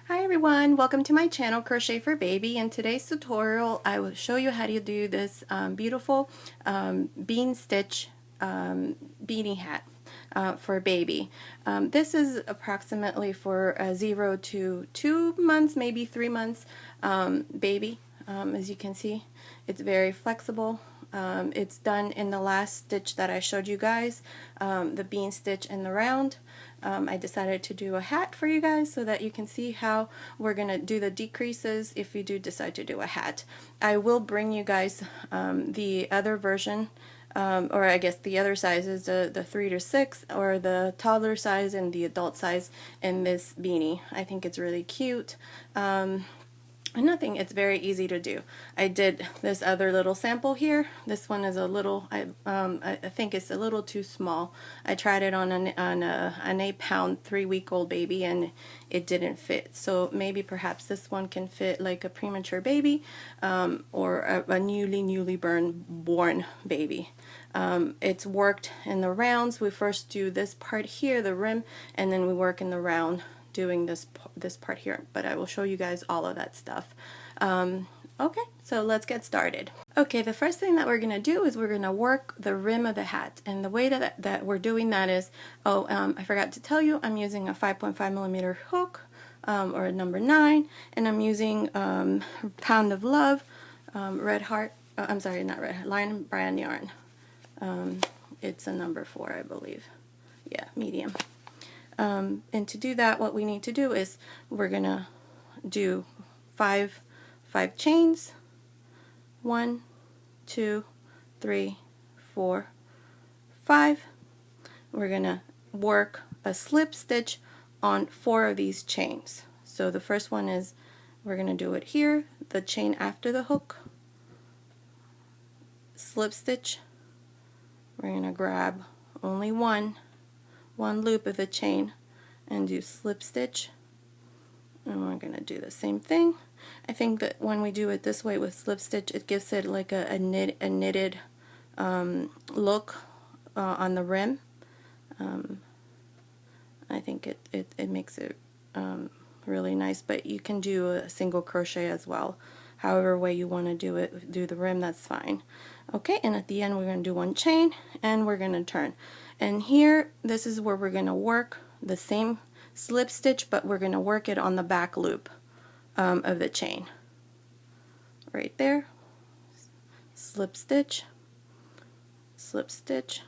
Hi everyone, welcome to my channel Crochet for Baby. In today's tutorial I will show you how to do this beautiful bean stitch beanie hat for a baby. This is approximately for a 0 to 2 months, maybe 3 months baby. As you can see, it's very flexible. It's done in the last stitch that I showed you guys, the bean stitch in the round. I decided to do a hat for you guys so that you can see how we're going to do the decreases if you do decide to do a hat. I will bring you guys the other version, or I guess the other sizes, the 3 to 6 or the toddler size and the adult size in this beanie. I think it's really cute. And nothing, it's very easy to do. I did this other little sample here. This one is a little, I think it's a little too small. I tried it on an 8-pound, 3-week-old baby and it didn't fit. So maybe perhaps this one can fit like a premature baby or a newly born baby. It's worked in the rounds. We first do this part here, the rim, and then we work in the round doing this part here, but I will show you guys all of that stuff. Okay, so let's get started. Okay, the first thing that we're gonna do is we're gonna work the rim of the hat, and the way that we're doing that is, I forgot to tell you, I'm using a 5.5mm hook, or a number 9, and I'm using Pound of Love, Red Heart, I'm sorry, not Red Heart, Lion Brand yarn. It's a number 4, I believe. Yeah, medium. And to do that, what we need to do is we're gonna do five chains. 1, 2, 3, 4, 5. We're gonna work a slip stitch on 4 of these chains. So the first one is, we're gonna do it here, the chain after the hook, slip stitch. We're gonna grab only one loop of the chain and do slip stitch, and we're gonna do the same thing. I think that when we do it this way with slip stitch, it gives it like a knitted look on the rim. I think it makes it really nice, but you can do a single crochet as well. However way you want to do the rim, that's fine. Okay, and at the end we're going to do 1 chain and we're going to turn. And here, this is where we're going to work the same slip stitch, but we're going to work it on the back loop of the chain. Right there. Slip stitch, slip stitch,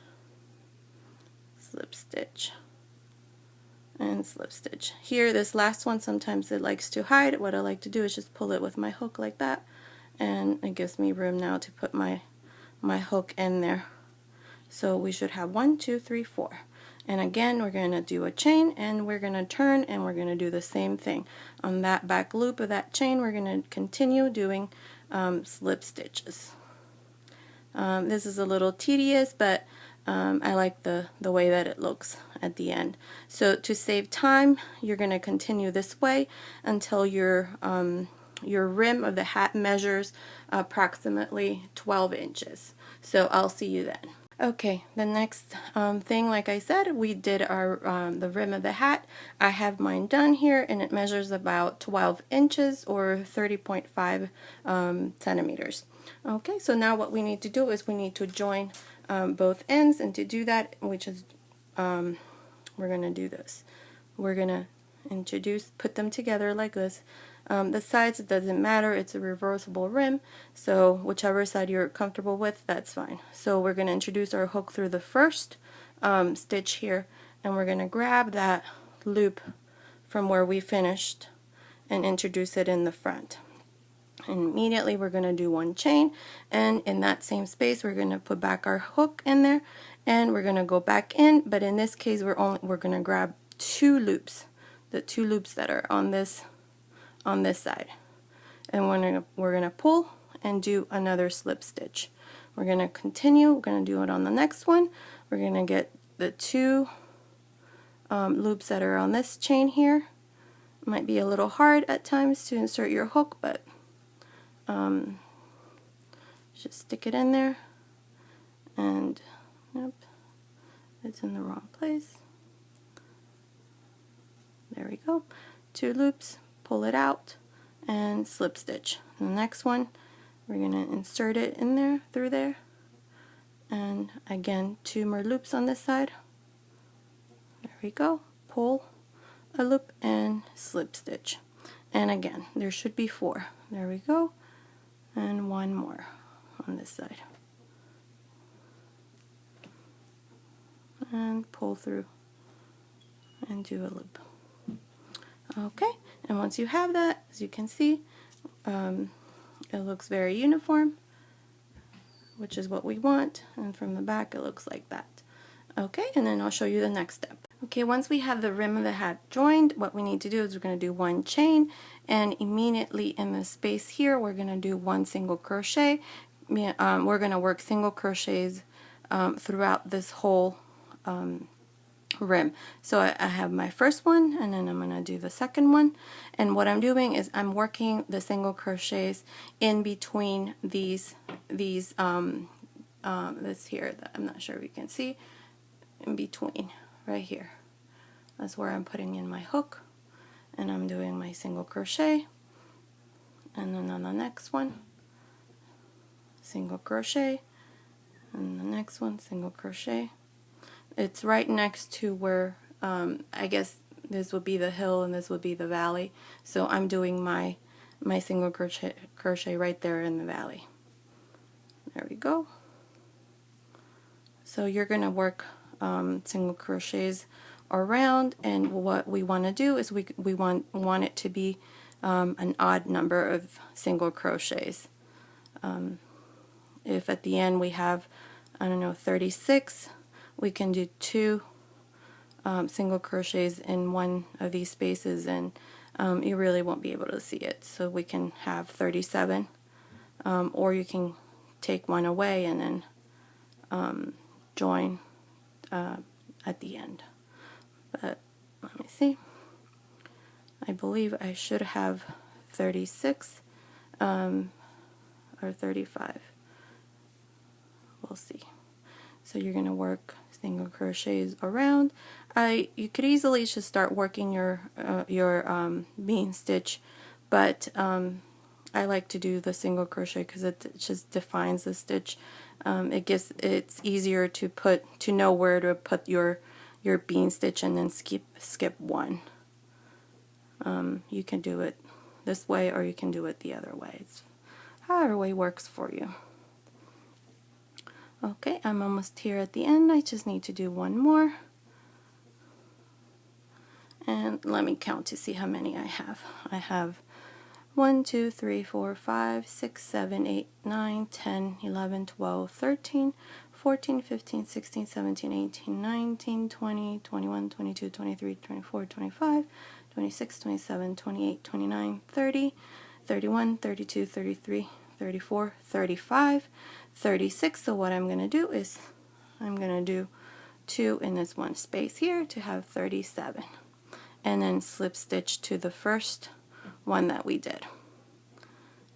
slip stitch, and slip stitch. Here, this last one, sometimes it likes to hide. What I like to do is just pull it with my hook like that, and it gives me room now to put my hook in there. So we should have 1, 2, 3, 4. And again, we're going to do a chain and we're going to turn and we're going to do the same thing. On that back loop of that chain, we're going to continue doing slip stitches. This is a little tedious, but I like the way that it looks at the end. So to save time, you're going to continue this way until your rim of the hat measures approximately 12 inches. So I'll see you then. Okay, the next thing, like I said, we did our the rim of the hat. I have mine done here, and it measures about 12 inches or 30.5 centimeters. Okay, so now what we need to do is we need to join both ends, and to do that, which is we're gonna do this. We're gonna put them together like this. The sides, it doesn't matter, it's a reversible rim, so whichever side you're comfortable with, that's fine. So we're going to introduce our hook through the first stitch here, and we're going to grab that loop from where we finished and introduce it in the front. And immediately we're going to do 1 chain, and in that same space we're going to put back our hook in there, and we're going to go back in, but in this case we're going to grab 2 loops, the 2 loops that are on this side, and we're gonna pull and do another slip stitch. We're gonna continue. We're gonna do it on the next one. We're gonna get the 2 loops that are on this chain here. It might be a little hard at times to insert your hook, but just stick it in there, and yep, it's in the wrong place. There we go. 2 loops, pull it out, and slip stitch. And the next one, we're going to insert it in there, through there, and again 2 more loops on this side. There we go. Pull a loop and slip stitch. And again, there should be 4. There we go. And 1 more on this side. And pull through and do a loop. Okay, and once you have that, as you can see, it looks very uniform, which is what we want, and from the back it looks like that. Okay, and then I'll show you the next step. Okay, once we have the rim of the hat joined, what we need to do is we're going to do 1 chain, and immediately in the space here we're going to do 1 single crochet. We're going to work single crochets throughout this whole rim. So I have my first one, and then I'm going to do the second one, and what I'm doing is I'm working the single crochets in between this here that I'm not sure if you can see, in between right here. That's where I'm putting in my hook, and I'm doing my single crochet, and then on the next one single crochet, and the next one single crochet. It's right next to where I guess this would be the hill and this would be the valley, so I'm doing my single crochet right there in the valley. There we go. So you're gonna work single crochets around, and what we want to do is we want it to be an odd number of single crochets. If at the end we have, I don't know, 36, we can do 2 single crochets in one of these spaces, and you really won't be able to see it. So we can have 37, or you can take one away and then join at the end. But let me see. I believe I should have 36 or 35. We'll see. So you're going to work single crochets around. You could easily just start working your bean stitch, but I like to do the single crochet because it just defines the stitch. It's easier to know where to put your bean stitch and then skip one. You can do it this way, or you can do it the other way. It's however way works for you. Okay, I'm almost here at the end. I just need to do 1 more. And let me count to see how many I have. I have 1, 2, 3, 4, 5, 6, 7, 8, 9, 10, 11, 12, 13, 14, 15, 16, 17, 18, 19, 20, 21, 22, 23, 24, 25, 26, 27, 28, 29, 30, 31, 32, 33, 34, 35, 36. So what I'm going to do is I'm going to do 2 in this one space here to have 37, and then slip stitch to the first one that we did.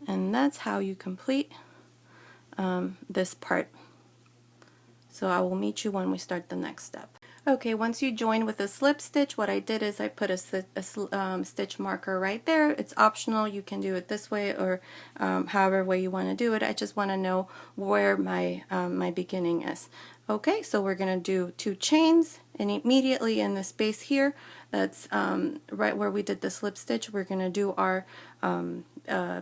And that's how you complete this part. So I will meet you when we start the next step. Okay, once you join with a slip stitch, what I did is I put a stitch marker right there. It's optional. You can do it this way or however way you want to do it. I just want to know where my my beginning is. Okay, so we're going to do 2 chains, and immediately in the space here, that's right where we did the slip stitch, we're going to do our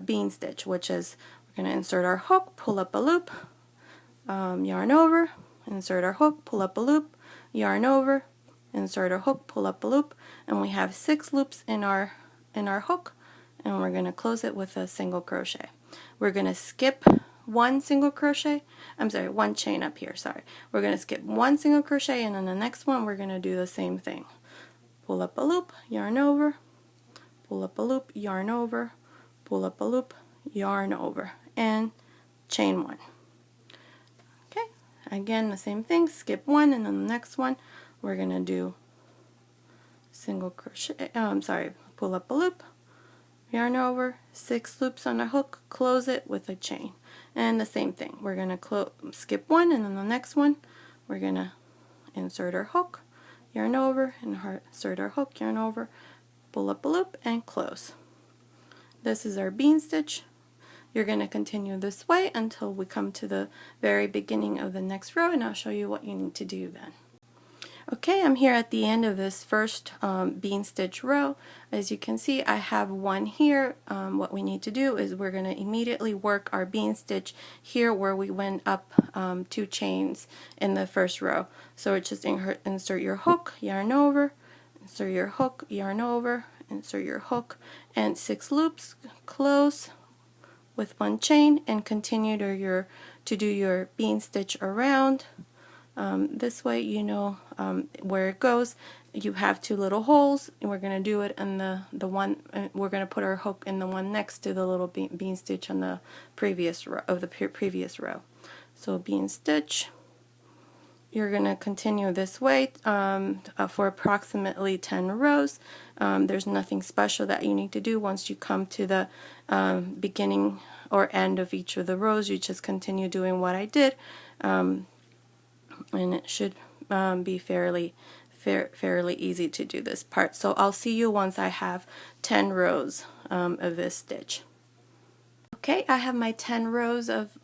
bean stitch, which is we're going to insert our hook, pull up a loop, yarn over, insert our hook, pull up a loop, yarn over, insert our hook, pull up a loop, and we have 6 loops in our hook, and we're going to close it with a single crochet. We're going to skip 1 single crochet, I'm sorry, 1 chain up here, sorry. We're going to skip 1 single crochet, and then the next one we're going to do the same thing. Pull up a loop, yarn over, pull up a loop, yarn over, pull up a loop, yarn over, and chain 1. Okay, again the same thing, skip 1, and then the next one we're going to do single crochet, pull up a loop, yarn over, 6 loops on a hook, close it with a chain. And the same thing, we're going to skip 1, and then the next one we're going to insert our hook, yarn over, and insert our hook, yarn over, pull up a loop, and close. This is our bean stitch. You're going to continue this way until we come to the very beginning of the next row, and I'll show you what you need to do then. Okay, I'm here at the end of this first bean stitch row. As you can see, I have one here. What we need to do is we're going to immediately work our bean stitch here where we went up 2 chains in the first row. So it's just insert your hook, yarn over, insert your hook, yarn over, insert your hook, and 6 loops, close with 1 chain, and continue to do your bean stitch around. This way you know where it goes. You have 2 little holes, and we're going to do it in the one, we're going to put our hook in the one next to the little bean stitch on the previous row of the previous row. So bean stitch, you're going to continue this way for approximately 10 rows. There's nothing special that you need to do. Once you come to the beginning or end of each of the rows, you just continue doing what I did. And it should be fairly easy to do this part. So I'll see you once I have 10 rows of this stitch. Okay, I have my 10 rows of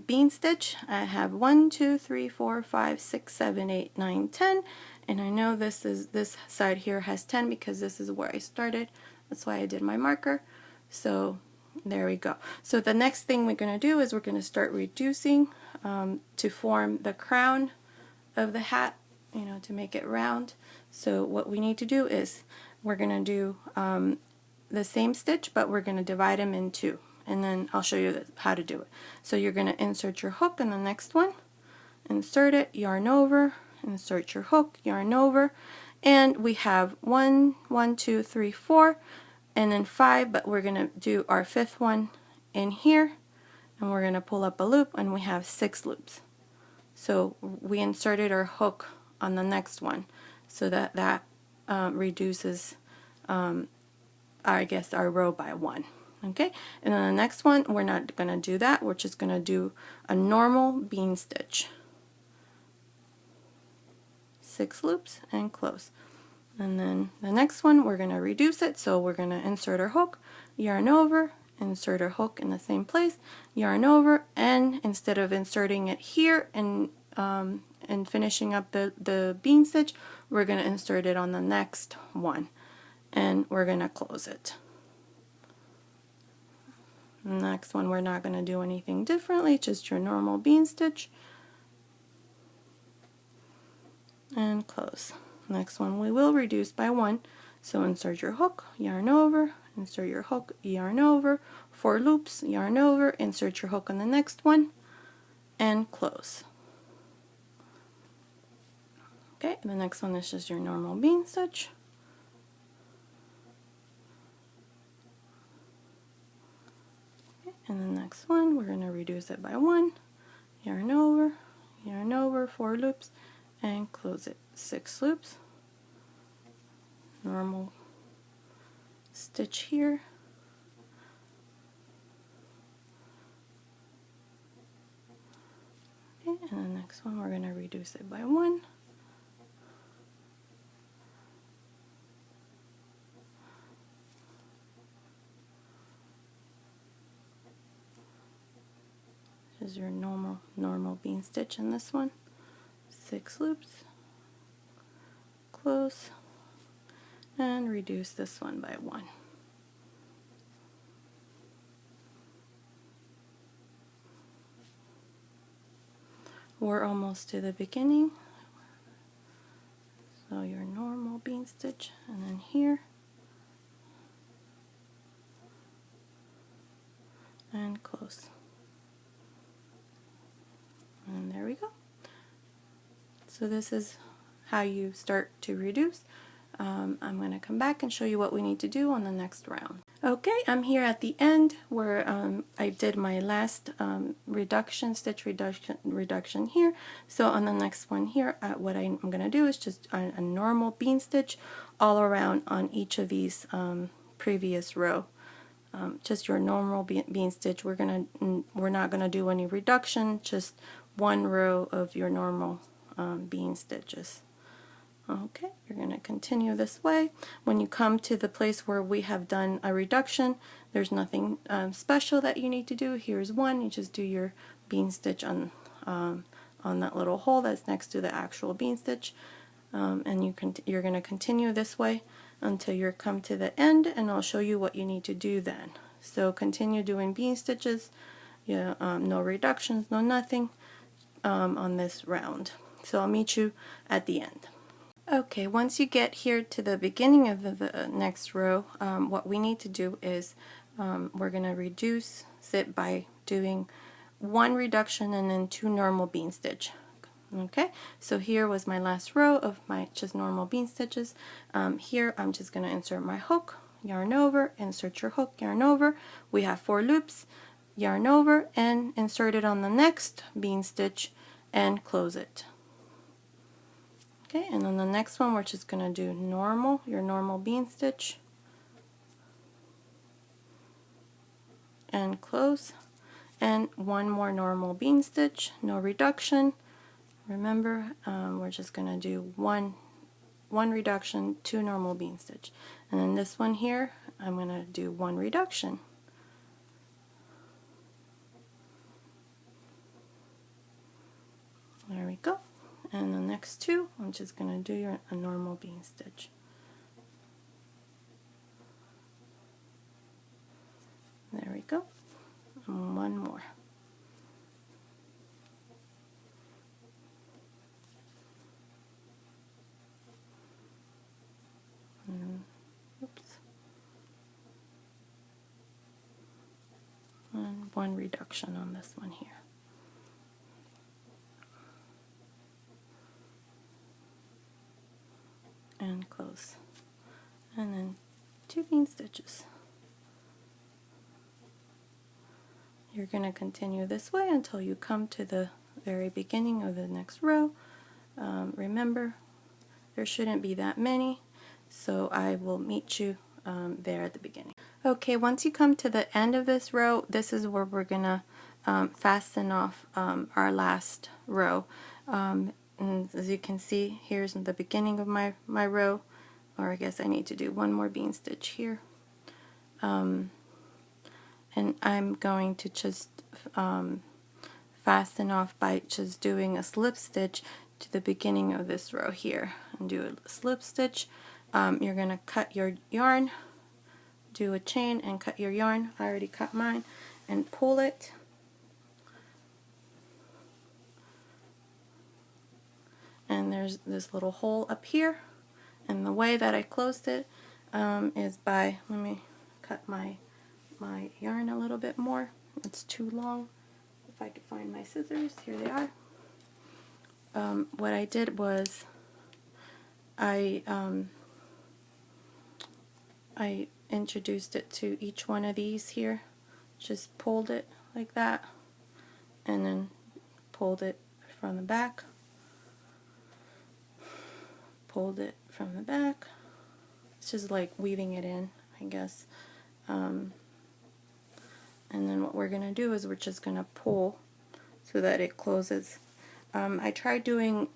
bean stitch. I have 1, 2, 3, 4, 5, 6, 7, 8, 9, 10, and I know this side here has 10 because this is where I started. That's why I did my marker. So there we go. So the next thing we're going to do is we're going to start reducing to form the crown of the hat, you know, to make it round. So what we need to do is we're going to do the same stitch, but we're going to divide them in 2, and then I'll show you how to do it. So you're going to insert your hook in the next one, insert it, yarn over, insert your hook, yarn over, and we have 1, 1, 2, 3, 4, and then 5, but we're going to do our 5th one in here, and we're going to pull up a loop, and we have 6 loops. So we inserted our hook on the next one, so that reduces I guess our row by 1. Okay, and then the next one we're not going to do that. We're just going to do a normal bean stitch, 6 loops and close. And then the next one we're going to reduce it, so we're going to insert our hook, yarn over, insert our hook in the same place, yarn over, and instead of inserting it here and finishing up the bean stitch, we're going to insert it on the next one, and we're going to close it. The next one we're not going to do anything differently, just your normal bean stitch and close. Next one we will reduce by 1, so insert your hook, yarn over, insert your hook, yarn over, 4 loops, yarn over, insert your hook on the next one, and close. Okay, and the next one is just your normal bean stitch. Okay, and the next one we're going to reduce it by 1, yarn over, 4 loops, and close it, 6 loops, normal stitch here, okay, and the next one we're going to reduce it by 1, this is your normal bean stitch in this one, 6 loops, close, and reduce this one by 1. We're almost to the beginning, so your normal bean stitch, and then here, and close, and there we go. So this is how you start to reduce. I'm going to come back and show you what we need to do on the next round. Okay, I'm here at the end where I did my last stitch reduction here. So on the next one here, what I'm going to do is just a normal bean stitch all around on each of these previous row. Just your normal bean stitch. We're not going to do any reduction, just one row of your normal bean stitches Okay, you're going to continue this way. When you come to the place where we have done a reduction, there's nothing special that you need to do. Here's one. You just do your bean stitch on that little hole that's next to the actual bean stitch, and you're going to continue this way until you come to the end, and I'll show you what you need to do then. So continue doing bean stitches. Yeah, no reductions, no nothing on this round. So I'll meet you at the end. Okay, once you get here to the beginning of the next row, what we need to do is we're going to reduce it by doing one reduction and then 2 normal bean stitch. Okay, so here was my last row of my just normal bean stitches. Here I'm just going to insert my hook, yarn over, insert your hook, yarn over. We have 4 loops, yarn over, and insert it on the next bean stitch and close it. Okay, and then the next one we're just going to do normal, your normal bean stitch, and close, and 1 more normal bean stitch, no reduction. Remember, we're just going to do one reduction, 2 normal bean stitch, and then this one here I'm going to do 1 reduction. There we go. And the next 2, I'm just going to do a normal bean stitch. There we go. And 1 more. Oops. And 1 reduction on this one here. And close, and then 2 bean stitches. You're going to continue this way until you come to the very beginning of the next row. Remember, there shouldn't be that many, so I will meet you there at the beginning. Okay, once you come to the end of this row, this is where we're going to fasten off our last row. And as you can see, here's the beginning of my row, or I guess I need to do 1 more bean stitch here. And I'm going to just fasten off by just doing a slip stitch to the beginning of this row here. And do a slip stitch. You're going to cut your yarn, do a chain and cut your yarn. I already cut mine, and pull it. And there's this little hole up here, and the way that I closed it is by, let me cut my yarn a little bit more. It's too long. If I could find my scissors, here they are. What I did was I introduced it to each one of these here, just pulled it like that, and then pulled it from the back. Pulled it from the back. It's just like weaving it in, I guess. And then what we're going to do is we're just going to pull so that it closes. I tried doing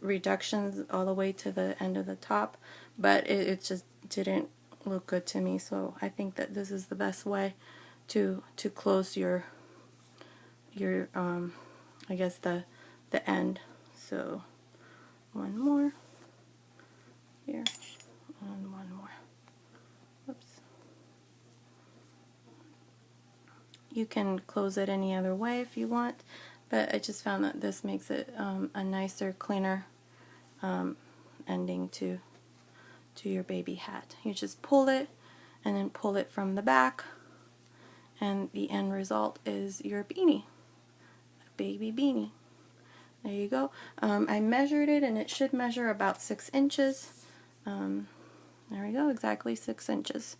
reductions all the way to the end of the top, but it just didn't look good to me, so I think that this is the best way to close your I guess the end. So 1 more here, and 1 more. Whoops. You can close it any other way if you want, but I just found that this makes it a nicer, cleaner ending to your baby hat. You just pull it and then pull it from the back, and the end result is your beanie, a baby beanie. There you go. I measured it, and it should measure about 6 inches. There we go, exactly 6 inches.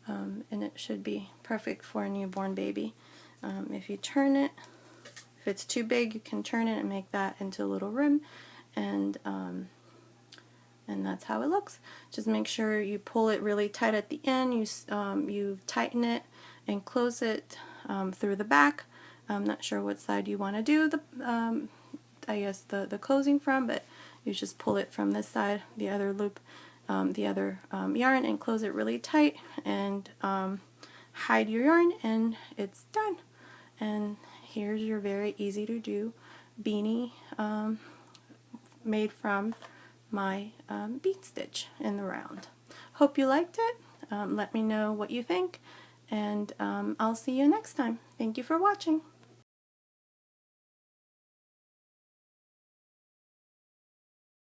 And it should be perfect for a newborn baby. If you turn it, if it's too big, you can turn it and make that into a little rim, and that's how it looks. Just make sure you pull it really tight at the end. You tighten it and close it through the back. I'm not sure what side you want to do the I guess the closing from, but You just pull it from this side, the other loop, the other yarn, and close it really tight, and hide your yarn, and it's done. And here's your very easy to do beanie made from my bead stitch in the round. Hope you liked it. Let me know what you think, and I'll see you next time. Thank you for watching.